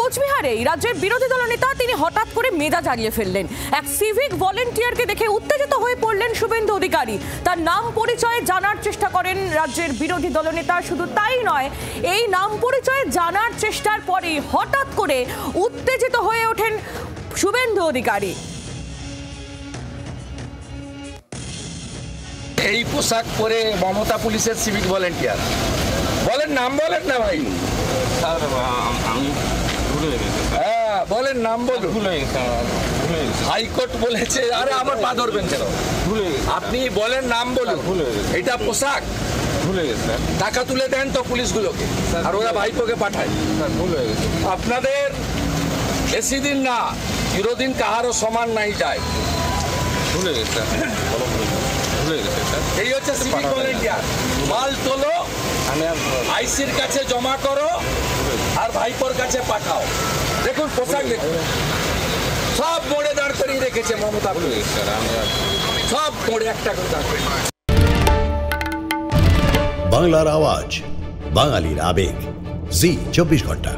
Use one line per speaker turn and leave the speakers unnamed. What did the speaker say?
কোচবিহারেই রাজ্যের বিরোধী দলনেতা তিনি হঠাৎ করে মেজাজ হারিয়ে ফেললেন। এক সিভিক ভলেন্টিয়ারকে দেখে উত্তেজিত হয়ে পড়লেন শুভেন্দু অধিকারী। তার নাম পরিচয় জানার চেষ্টা করেন রাজ্যের বিরোধী দলনেতা। শুধু তাই নয়, এই নাম পরিচয় জানার চেষ্টার পরেই হঠাৎ করে উত্তেজিত হয়ে ওঠেন শুভেন্দু অধিকারী।
এই পোশাক পরে মমতা পুলিশের সিভিক ভলেন্টিয়ার, বলেন নাম বলেন না ভাই।
স্যার আমি ভুলে গেছি।
হ্যাঁ বলেন নাম বলুন।
ভুলে গেছি।
হাইকোর্ট বলেছে, আরে আমার পা ধরবেন কেন?
ভুলে গেছি।
আপনি বলেন নাম বলুন।
ভুলে গেছি।
এটা পোশাক,
ভুলে গেছি স্যার।
টাকা তুলে দেন তো পুলিশগুলোকে, আর ওরা ভাইপোকে পাঠায়।
স্যার ভুলে গেছি।
আপনাদের বেশি দিন না, চিরদিন কাহারও সমান নাই যায়।
ভুলে গেছি স্যার। ভুলে গেছি স্যার।
এই হচ্ছে সিভিক ভলেন্টিয়ার। মাল তোলো,
আমি আর
আইসির কাছে জমা করো, আর ভাইপোর কাছে পাঠাও। দেখুন পোশাক দেখুন, সব মোড়ে দাঁড় করিয়ে রেখেছে মমতা
ভুলে
পুলিশ।
গেছি স্যার। আমি আর
সব মোড়ে একটা করে দাঁড় করিয়ে।
বাংলার আওয়াজ, বাঙালির আবেগ, জি 24 ঘন্টা।